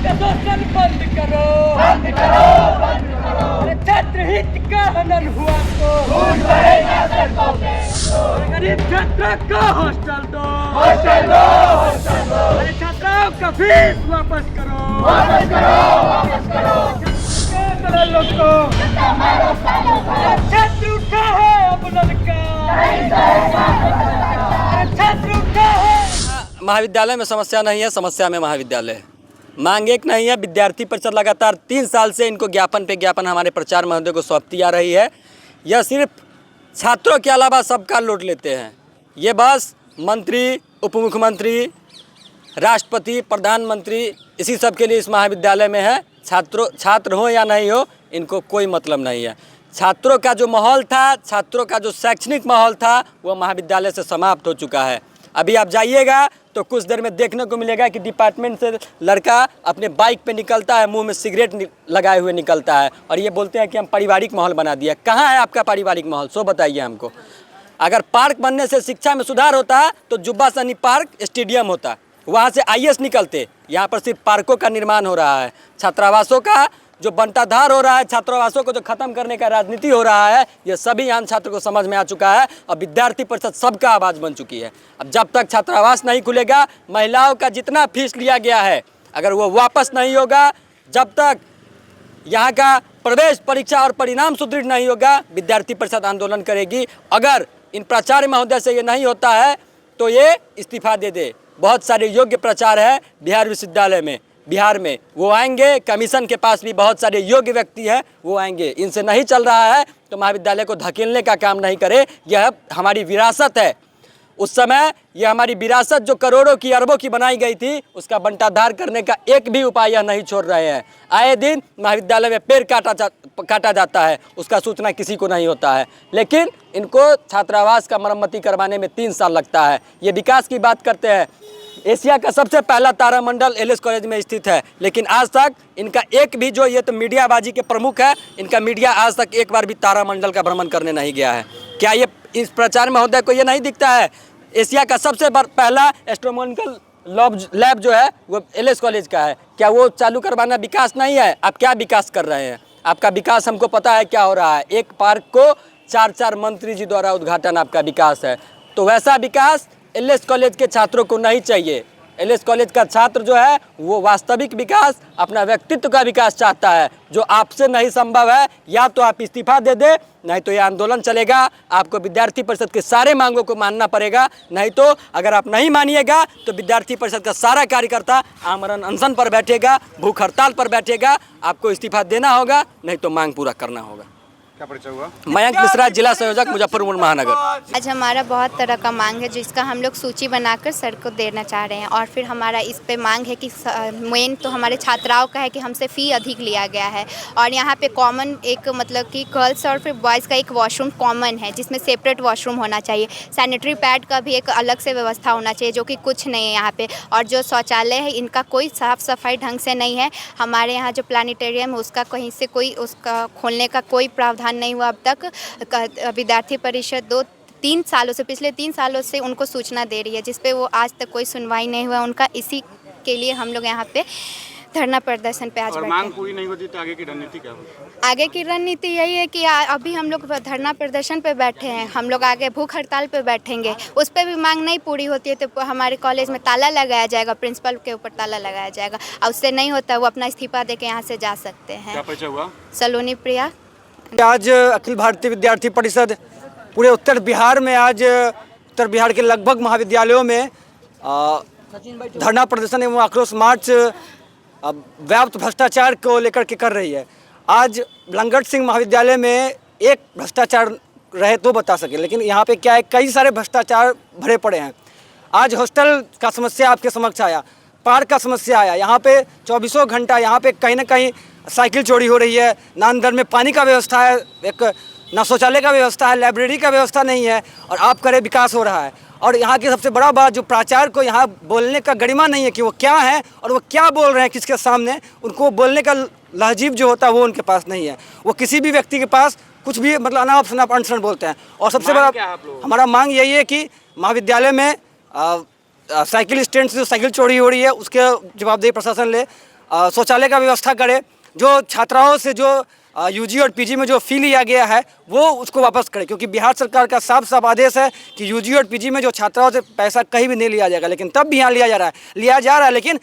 शोषण बंद करो, बंद करो, बंद करो। अरे छात्र हित का हनन हुआ तो खून बहेगा सड़कों पे। गरीब छात्रों को हॉस्टल दो, हॉस्टल दो, हॉस्टल दो। अरे छात्राओं का फीस वापस करो, वापस करो, वापस करो। लोगों छात्र उठा है अब लड़का, छात्र उठा है। महाविद्यालय में समस्या नहीं है, समस्या में महाविद्यालय है। मांग एक नहीं है। विद्यार्थी परिषद लगातार 3 साल से इनको ज्ञापन पे ज्ञापन हमारे प्रचार महोदय को सौंपती आ रही है। यह सिर्फ छात्रों के अलावा सबका लूट लेते हैं। ये बस मंत्री, उप मुख्यमंत्री, राष्ट्रपति, प्रधानमंत्री इसी सब के लिए इस महाविद्यालय में है। छात्र हो या नहीं हो, इनको कोई मतलब नहीं है। छात्रों का जो माहौल था, छात्रों का जो शैक्षणिक माहौल था, वह महाविद्यालय से समाप्त हो चुका है। अभी आप जाइएगा तो कुछ देर में देखने को मिलेगा कि डिपार्टमेंट से लड़का अपने बाइक पे निकलता है, मुंह में सिगरेट लगाए हुए निकलता है और ये बोलते हैं कि हम पारिवारिक माहौल बना दिया। कहाँ है आपका पारिवारिक माहौल, सो बताइए हमको। अगर पार्क बनने से शिक्षा में सुधार होता तो जुब्बा सैनी पार्क स्टेडियम होता, वहाँ से आईएएस निकलते। यहाँ पर सिर्फ पार्कों का निर्माण हो रहा है, छात्रावासों का जो बंटाधार हो रहा है, छात्रावासों को जो खत्म करने का राजनीति हो रहा है, ये सभी यहाँ छात्र को समझ में आ चुका है और विद्यार्थी परिषद सबका आवाज़ बन चुकी है। अब जब तक छात्रावास नहीं खुलेगा, महिलाओं का जितना फीस लिया गया है अगर वो वापस नहीं होगा, जब तक यहाँ का प्रवेश परीक्षा और परिणाम सुदृढ़ नहीं होगा, विद्यार्थी परिषद आंदोलन करेगी। अगर इन प्राचार्य महोदय से ये नहीं होता है तो ये इस्तीफा दे दे। बहुत सारे योग्य प्राचार्य है बिहार विश्वविद्यालय में, बिहार में, वो आएंगे। कमीशन के पास भी बहुत सारे योग्य व्यक्ति हैं, वो आएंगे। इनसे नहीं चल रहा है तो महाविद्यालय को धकेलने का काम नहीं करे। यह हमारी विरासत है। उस समय यह हमारी विरासत जो करोड़ों की अरबों की बनाई गई थी, उसका बंटाधार करने का एक भी उपाय यह नहीं छोड़ रहे हैं। आए दिन महाविद्यालय में पेड़ काटा जाता है, उसका सूचना किसी को नहीं होता है। लेकिन इनको छात्रावास का मरम्मती करवाने में 3 साल लगता है। ये विकास की बात करते हैं। एशिया का सबसे पहला तारामंडल एलएस कॉलेज में स्थित है, लेकिन आज तक इनका एक भी, जो ये तो मीडियाबाजी के प्रमुख है, इनका मीडिया आज तक एक बार भी तारामंडल का भ्रमण करने नहीं गया है। क्या ये इस प्रचार महोदय को ये नहीं दिखता है एशिया का सबसे पहला एस्ट्रोनॉमिकल लैब जो है वो एलएस कॉलेज का है? क्या वो चालू करवाना विकास नहीं है? आप क्या विकास कर रहे हैं? आपका विकास हमको पता है क्या हो रहा है। एक पार्क को 4 मंत्री जी द्वारा उद्घाटन आपका विकास है। तो वैसा विकास एलएस कॉलेज के छात्रों को नहीं चाहिए। एलएस कॉलेज का छात्र जो है वो वास्तविक विकास, अपना व्यक्तित्व का विकास चाहता है, जो आपसे नहीं संभव है। या तो आप इस्तीफा दे दे, नहीं तो ये आंदोलन चलेगा। आपको विद्यार्थी परिषद के सारे मांगों को मानना पड़ेगा। नहीं तो अगर आप नहीं मानिएगा तो विद्यार्थी परिषद का सारा कार्यकर्ता आमरण अनशन पर बैठेगा, भूख हड़ताल पर बैठेगा। आपको इस्तीफा देना होगा, नहीं तो मांग पूरा करना होगा। क्या परिचय हुआ? मयंक मिश्रा, जिला संयोजक, मुजफ्फरपुर महानगर। आज हमारा बहुत तरह का मांग है जिसका हम लोग सूची बनाकर सर को देना चाह रहे हैं। और फिर हमारा इस पे मांग है कि मेन तो हमारे छात्राओं का है कि हमसे फ़ी अधिक लिया गया है। और यहाँ पे कॉमन एक, मतलब कि गर्ल्स और फिर बॉयज़ का एक वॉशरूम कॉमन है जिसमें सेपरेट वॉशरूम होना चाहिए। सैनिटरी पैड का भी एक अलग से व्यवस्था होना चाहिए, जो कि कुछ नहीं है यहाँ पे। और जो शौचालय है इनका कोई साफ़ सफाई ढंग से नहीं है। हमारे यहाँ जो प्लानिटेरियम है उसका कहीं से कोई उसका खोलने का कोई प्रावधान नहीं हुआ अब तक। विद्यार्थी परिषद 2-3 सालों से, पिछले 3 सालों से उनको सूचना दे रही है, जिस पे वो आज तक कोई सुनवाई नहीं हुआ उनका। इसी के लिए हम लोग यहाँ पे धरना प्रदर्शन पे आज बैठे हैं। मांग पूरी नहीं होती तो आगे की रणनीति क्या होगी? आगे की रणनीति यही है कि अभी हम लोग धरना प्रदर्शन पे बैठे हैं, हम लोग आगे भूख हड़ताल पे बैठेंगे। उस पर भी मांग नहीं पूरी होती है तो हमारे कॉलेज में ताला लगाया जाएगा, प्रिंसिपल के ऊपर ताला लगाया जाएगा। और उससे नहीं होता वो अपना इस्तीफा दे के यहाँ से जा सकते हैं। क्या परिचय हुआ? सलोनी प्रिया। आज अखिल भारतीय विद्यार्थी परिषद पूरे उत्तर बिहार में, आज उत्तर बिहार के लगभग महाविद्यालयों में धरना प्रदर्शन एवं आक्रोश मार्च व्याप्त भ्रष्टाचार को लेकर के कर रही है। आज लंगट सिंह महाविद्यालय में एक भ्रष्टाचार रहे तो बता सके, लेकिन यहाँ पे क्या है, कई सारे भ्रष्टाचार भरे पड़े हैं। आज हॉस्टल का समस्या आपके समक्ष आया, पार्क का समस्या आया। यहाँ पे 24 घंटा यहाँ पे कहीं ना कहीं साइकिल चोरी हो रही है, ना अंदर में पानी का व्यवस्था है, एक ना शौचालय का व्यवस्था है, लाइब्रेरी का व्यवस्था नहीं है, और आप करे विकास हो रहा है। और यहाँ की सबसे बड़ा बात, जो प्राचार्य को यहाँ बोलने का गरिमा नहीं है कि वो क्या है और वो क्या बोल रहे हैं किसके सामने, उनको बोलने का लहजीब जो होता है वो उनके पास नहीं है। वो किसी भी व्यक्ति के पास कुछ भी मतलब अनाप शनाप अनशन बोलते हैं। और सबसे बड़ा हमारा मांग यही है कि महाविद्यालय में साइकिल स्टैंड से जो साइकिल चोरी हो रही है उसके जवाबदेही प्रशासन ले। शौचालय का व्यवस्था करे, जो छात्राओं से जो यूजी और पीजी में जो फ़ी लिया गया है वो उसको वापस करे, क्योंकि बिहार सरकार का साफ साफ आदेश है कि यूजी और पीजी में जो छात्राओं से पैसा कहीं भी नहीं लिया जाएगा, लेकिन तब भी यहाँ लिया जा रहा है, लेकिन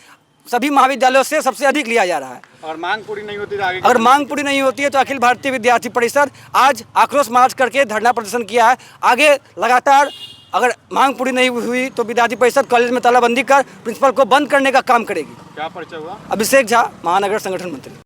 सभी महाविद्यालयों से सबसे अधिक लिया जा रहा है। और मांग पूरी नहीं होती तो आगे अगर मांग पूरी नहीं होती है तो अखिल भारतीय विद्यार्थी परिषद आज आक्रोश मार्च करके धरना प्रदर्शन किया है। आगे लगातार अगर मांग पूरी नहीं हुई तो विद्यार्थी परिषद कॉलेज में तालाबंदी कर प्रिंसिपल को बंद करने का काम करेगी। क्या पर्चा हुआ? अभिषेक झा, महानगर संगठन मंत्री।